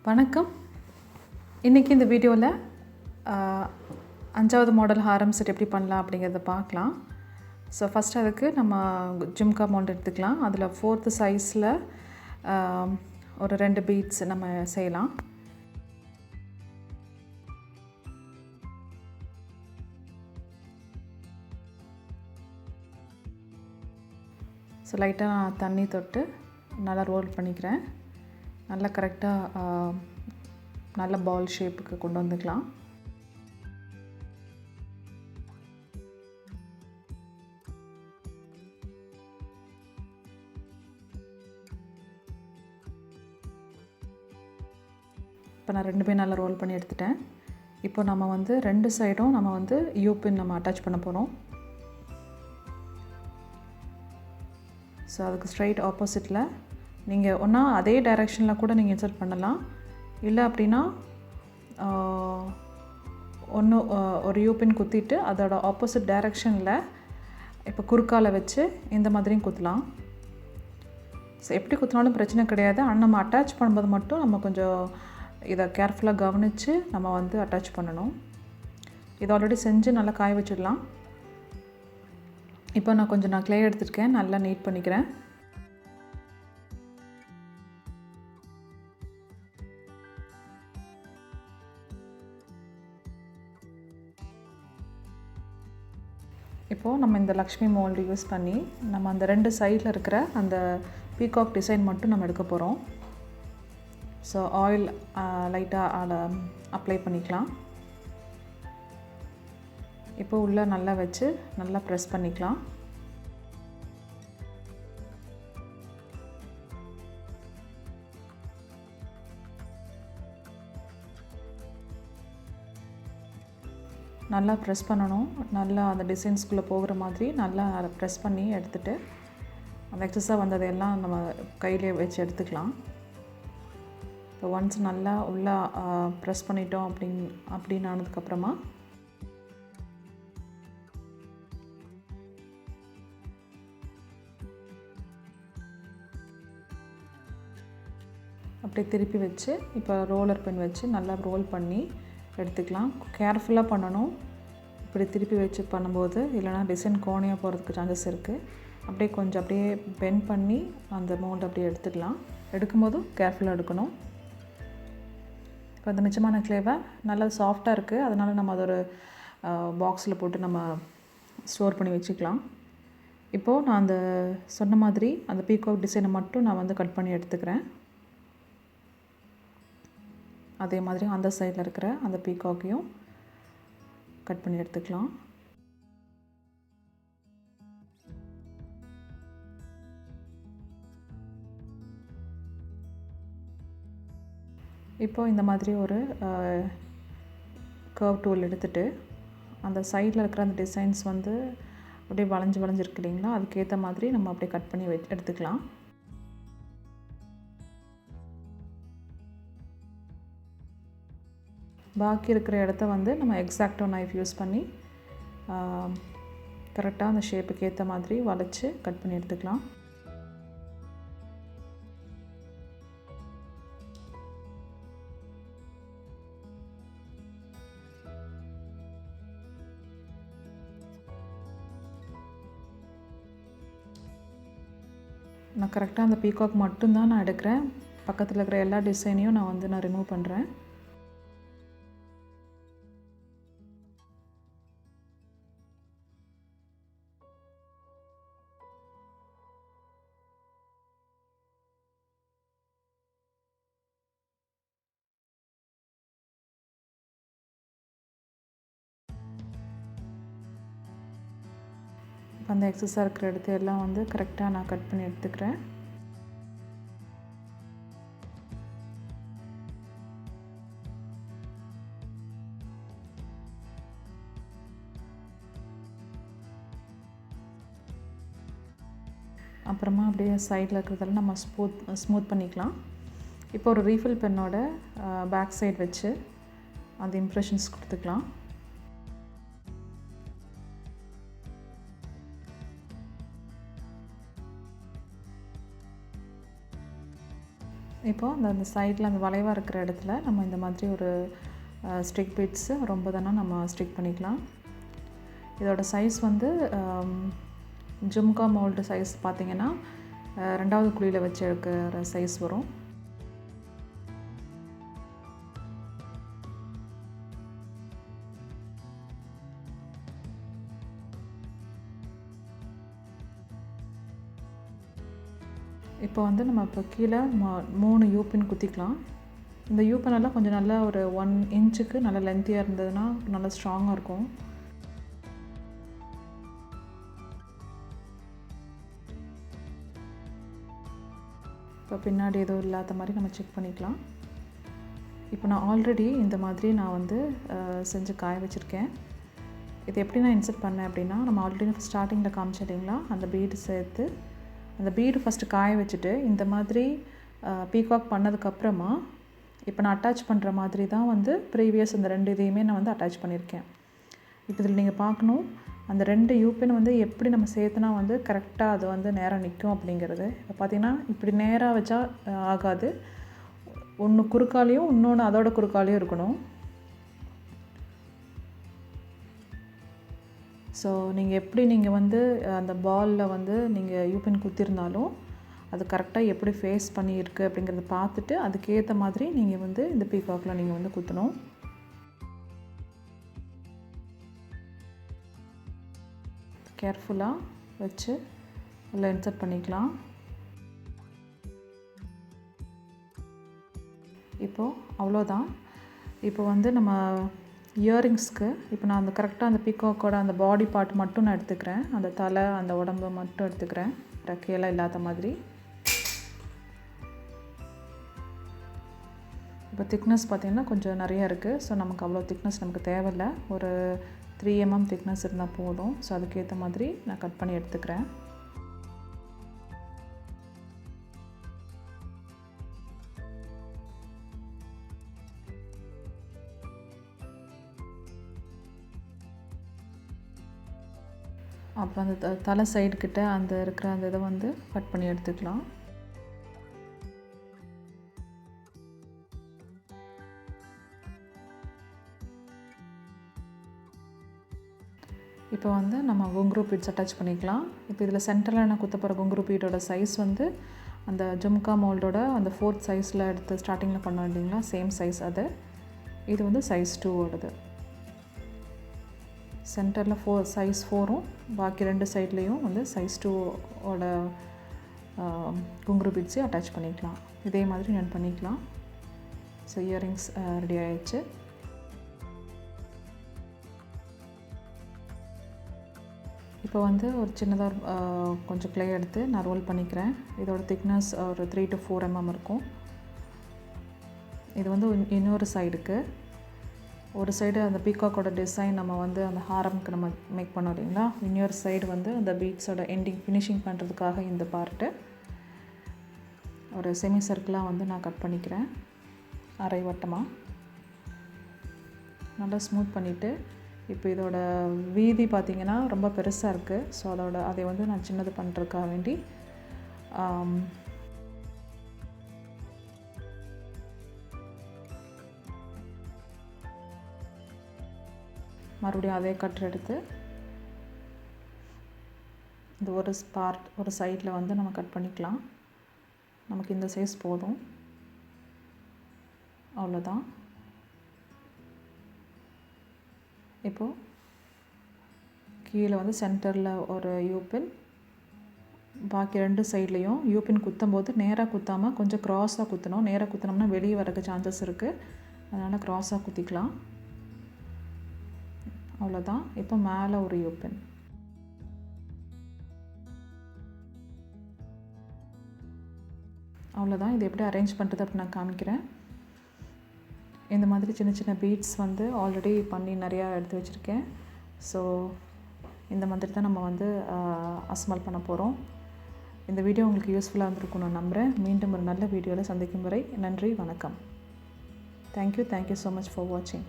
வணக்கம். இன்றைக்கி இந்த வீடியோவில் 5வது மாடல் ஹாரம் செட் எப்படி பண்ணலாம் அப்படிங்கிறத பார்க்கலாம். ஸோ ஃபஸ்ட் அதுக்கு நம்ம ஜும்கா மவுண்ட் எடுத்துக்கலாம். அதில் 4th சைஸில் ஒரு 2 பீட்ஸ் நம்ம செய்யலாம். ஸோ லைட்டாக நான் தண்ணி தொட்டு நல்லா ரோல் பண்ணிக்கிறேன். நல்லா கரெக்டாக நல்ல பால் ஷேப்புக்கு கொண்டு வந்துக்கலாம். இப்போ நான் 2 நல்லா ரோல் பண்ணி எடுத்துட்டேன். இப்போ நம்ம வந்து 2 சைடும் நம்ம வந்து யூபின் நம்ம அட்டாச் பண்ண போகிறோம். ஸோ அதுக்கு ஸ்ட்ரைட் ஆப்போசிட்டில் நீங்கள் ஒன்றா அதே டைரெக்ஷனில் கூட நீங்கள் இன்சர்ட் பண்ணலாம். இல்லை அப்படின்னா ஒரு யூபின் குத்திட்டு அதோட ஆப்போசிட் டைரெக்ஷனில் இப்போ குறுக்கால வச்சு இந்த மாதிரியும் குத்தலாம். ஸோ எப்படி குத்தினாலும் பிரச்சனை கிடையாது. ஆனால் நம்ம அட்டாச் பண்ணும்போது மட்டும் நம்ம கொஞ்சம் இதை கேர்ஃபுல்லாக கவனித்து நம்ம வந்து அட்டாச் பண்ணணும். இதை ஆல்ரெடி செஞ்சு நல்லா காய வச்சிடலாம். இப்போ நான் க்ளே எடுத்துருக்கேன். நல்லா நீட் பண்ணிக்கிறேன். இப்போது நம்ம இந்த லக்ஷ்மி மோல்டு யூஸ் பண்ணி நம்ம அந்த 2 சைடில் இருக்கிற அந்த பீகாக் டிசைன் மட்டும் நம்ம எடுக்க போகிறோம். ஸோ ஆயில் லைட்டாக அப்ளை பண்ணிக்கலாம். இப்போ உள்ளே நல்லா வச்சு நல்லா ப்ரெஸ் பண்ணிக்கலாம். நல்லா ப்ரெஸ் பண்ணணும். நல்லா அந்த டிசைன்ஸ்குள்ளே போகிற மாதிரி நல்லா ப்ரெஸ் பண்ணி எடுத்துகிட்டு அந்த எக்ஸஸாக வந்ததையெல்லாம் நம்ம கையிலே வச்சு எடுத்துக்கலாம். இப்போ ஒன்ஸ் நல்லா உள்ளே ப்ரெஸ் பண்ணிட்டோம் அப்படின்னு ஆனதுக்கப்புறமா அப்படியே திருப்பி வச்சு இப்போ ரோலர் பென் வச்சு நல்லா ரோல் பண்ணி எடுத்துக்கலாம். கேர்ஃபுல்லாக பண்ணணும். இப்படி திருப்பி வச்சு பண்ணும்போது இல்லைனா டிசைன் கோணையாக போகிறதுக்கு சான்சஸ் இருக்குது. அப்படியே பெண்ட் பண்ணி அந்த மவுண்ட் அப்படியே எடுத்துக்கலாம். எடுக்கும்போதும் கேர்ஃபுல்லாக எடுக்கணும். இப்போ அந்த மிச்சமான க்ளேவை நல்லா சாஃப்டாக இருக்குது. அதனால் நம்ம அதை ஒரு பாக்ஸில் போட்டு நம்ம ஸ்டோர் பண்ணி வச்சுக்கலாம். இப்போது நான் அந்த சொன்ன மாதிரி அந்த பீகாக் டிசைனை மட்டும் நான் வந்து கட் பண்ணி எடுத்துக்கிறேன். அதே மாதிரி அந்த சைடில் இருக்கிற அந்த பீகாக்கையும் கட் பண்ணி எடுத்துக்கலாம். இப்போ இந்த மாதிரி ஒரு கர்வ் டூல் எடுத்துகிட்டு அந்த சைடில் இருக்கிற அந்த டிசைன்ஸ் வந்து அப்படியே வளைஞ்சிருக்கு இல்லைங்களா, அதுக்கேற்ற மாதிரி நம்ம அப்படியே கட் பண்ணி எடுத்துக்கலாம். பாக்கி இருக்கிற இடத்த வந்து நம்ம எக்ஸாக்டோ நைஃப் யூஸ் பண்ணி கரெக்டாக அந்த ஷேப்புக்கு ஏற்ற மாதிரி வளைச்சி கட் பண்ணி எடுத்துக்கலாம். நான் கரெக்டாக அந்த பீகாக் மட்டும்தான் நான் எடுக்கிறேன். பக்கத்தில் இருக்கிற எல்லா டிசைனையும் நான் ரிமூவ் பண்ணுறேன். அந்த எக்ஸஸாக இருக்கிற இடத்த எல்லாம் வந்து கரெக்டாக நான் கட் பண்ணி எடுத்துக்கிறேன். அப்புறமா அப்படியே சைடில் இருக்கிறதெல்லாம் நம்ம ஸ்மூத் பண்ணிக்கலாம். இப்போ ஒரு ரீஃபில் பென்னோட பேக் சைடு வச்சு அந்த இம்ப்ரெஷன்ஸ் கொடுத்துக்கலாம். இப்போது அந்த சைடில் அந்த வளைவாக இருக்கிற இடத்துல நம்ம இந்த மாதிரி ஒரு ஸ்டிக் பீட்ஸு ரொம்ப தானே நம்ம ஸ்டிக் பண்ணிக்கலாம். இதோட சைஸ் வந்து ஜும்கா மோல்டு சைஸ் பார்த்திங்கன்னா 2வது குழியில் வச்சு எடுக்கிற சைஸ் வரும். இப்போ வந்து நம்ம இப்போ கீழே 3 யூபின் குத்திக்கலாம். இந்த யூபின் எல்லாம் கொஞ்சம் நல்லா ஒரு 1 இன்ச்சுக்கு நல்லா லென்த்தியாக இருந்ததுன்னா நல்லா ஸ்ட்ராங்காக இருக்கும். இப்போ பின்னாடி எதுவும் இல்லாத மாதிரி நம்ம செக் பண்ணிக்கலாம். இப்போ நான் ஆல்ரெடி இந்த மாதிரி நான் வந்து செஞ்சு காய வச்சுருக்கேன். இது எப்படி நான் இன்சர்ட் பண்ணேன் அப்படின்னா, நம்ம ஆல்ரெடி ஸ்டார்டிங்கில் காமிச்சேன் இல்லைங்களா, அந்த பீடு சேர்த்து அந்த பீடு ஃபஸ்ட்டு காய வச்சுட்டு இந்த மாதிரி பீகாக் பண்ணதுக்கப்புறமா இப்போ நான் அட்டாச் பண்ணுற மாதிரி தான் வந்து ப்ரீவியஸ் இந்த 2 இதையுமே நான் வந்து அட்டாச் பண்ணியிருக்கேன். இப்போ இதில் நீங்கள் பார்க்கணும், அந்த 2 யூபின் வந்து எப்படி நம்ம சேர்த்துனா வந்து கரெக்டாக அது வந்து நேராக நிற்கும் அப்படிங்கிறது. இப்போ பார்த்திங்கன்னா இப்படி நேராக வச்சா ஆகாது. ஒன்று குறுக்காலையும் இன்னொன்று அதோட குறுக்காலையும் இருக்கணும். ஸோ நீங்கள் வந்து அந்த பாலில் வந்து நீங்கள் யூபின் குத்திருந்தாலும் அது கரெக்டாக எப்படி ஃபேஸ் பண்ணியிருக்கு அப்படிங்கிறத பார்த்துட்டு அதுக்கேற்ற மாதிரி நீங்கள் வந்து இந்த பீகாக்கில் நீங்கள் வந்து குத்தணும். கேர்ஃபுல்லாக வச்சு உள்ள இன்சர்ட் பண்ணிக்கலாம். இப்போது அவ்வளோதான். இப்போ வந்து நம்ம இயரிங்ஸ்க்கு இப்போ நான் அந்த கரெக்டாக அந்த பீகாக்கோட அந்த பாடி பார்ட் மட்டும் நான் எடுத்துக்கிறேன். அந்த தலை அந்த உடம்பு மட்டும் எடுத்துக்கிறேன், ரெக்கையெல்லாம் இல்லாத மாதிரி. இப்போ திக்னஸ் பார்த்திங்கன்னா கொஞ்சம் நிறையா இருக்குது. ஸோ நமக்கு அவ்வளோ திக்னஸ் நமக்கு தேவையில்லை. ஒரு 3 mm திக்னஸ் இருந்தால் போதும். ஸோ அதுக்கேற்ற மாதிரி நான் கட் பண்ணி எடுத்துக்கிறேன். அப்புறம் அந்த தலை சைடுக்கிட்ட அந்த இருக்கிற அந்த இதை வந்து கட் பண்ணி எடுத்துக்கலாம். இப்போ வந்து நம்ம குங்குரு பீட்ஸ் அட்டாச் பண்ணிக்கலாம். இப்போ இதில் சென்டரில் நான் குத்த போகிற குங்குரு பீட்டோட சைஸ் வந்து அந்த ஜும்கா மோல்டோட அந்த 4th சைஸில் எடுத்து ஸ்டார்டிங்கில் பண்ணோம் இல்லைங்களா, சேம் சைஸ் அது. இது வந்து சைஸ் 2ஓடது. சென்டரில் சைஸ் 4ம் பாக்கி 2 சைட்லேயும் வந்து சைஸ் 2ஓட குங்குரு பீட்ஸையும் அட்டாச் பண்ணிக்கலாம். இதே மாதிரி நான் பண்ணிக்கலாம். ஸோ இயரிங்ஸ் ரெடி ஆகிடுச்சு. இப்போ வந்து ஒரு சின்னதாக கொஞ்சம் க்ளே எடுத்து நான் ரோல் பண்ணிக்கிறேன். இதோட திக்னஸ் ஒரு 3 to 4 mm இருக்கும். இது வந்து இன்னொரு சைடுக்கு, ஒரு சைடு அந்த பீகாக்கோட டிசைன் நம்ம வந்து அந்த ஹாரம்க்கு நம்ம மேக் பண்ணோம் இல்லைங்களா, இன்னொரு சைடு வந்து அந்த பீட்ஸோட எண்டிங் ஃபினிஷிங் பண்ணுறதுக்காக இந்த பார்ட்டு ஒரு செமி சர்க்கிளாக வந்து நான் கட் பண்ணிக்கிறேன். அரை வட்டமாக நல்லா ஸ்மூத் பண்ணிவிட்டு, இப்போ இதோட வீதி பார்த்திங்கன்னா ரொம்ப பெருசாக இருக்குது. ஸோ அதை வந்து நான் சின்னது பண்ணுறதுக்காக வேண்டி மறுபடியும் அதே கட்டர் எடுத்து இந்த ஒரு சைடில் வந்து நம்ம கட் பண்ணிக்கலாம். நமக்கு இந்த சைஸ் போதும். அவ்வளோதான். இப்போது கீழே வந்து சென்டரில் ஒரு யூபின், பாக்கி 2 சைட்லேயும் யூபின் குத்தும்போது நேராக குத்தாமல் கொஞ்சம் க்ராஸாக குத்தணும். நேராக குத்தினோம்னா வெளியே வரக்கு சான்சஸ் இருக்குது. அதனால் க்ராஸாக குத்திக்கலாம். அவ்வளோதான். இப்போ மேலே ஒரு யூபின். அவ்வளோதான். இது எப்படி அரேஞ்ச் பண்ணுறது அப்படி நான் காமிக்கிறேன். இந்த மாதிரி சின்ன சின்ன பீட்ஸ் வந்து ஆல்ரெடி பண்ணி நிறையா எடுத்து வச்சுருக்கேன். ஸோ இந்த மாதிரி தான் நம்ம வந்து அசம்பல் பண்ண போகிறோம். இந்த வீடியோ உங்களுக்கு யூஸ்ஃபுல்லாக இருந்திருக்கும் நான் நம்புகிறேன். மீண்டும் ஒரு நல்ல வீடியோவில் சந்திக்கும் வரை நன்றி, வணக்கம். தேங்க்யூ ஸோ மச் ஃபார் வாட்சிங்.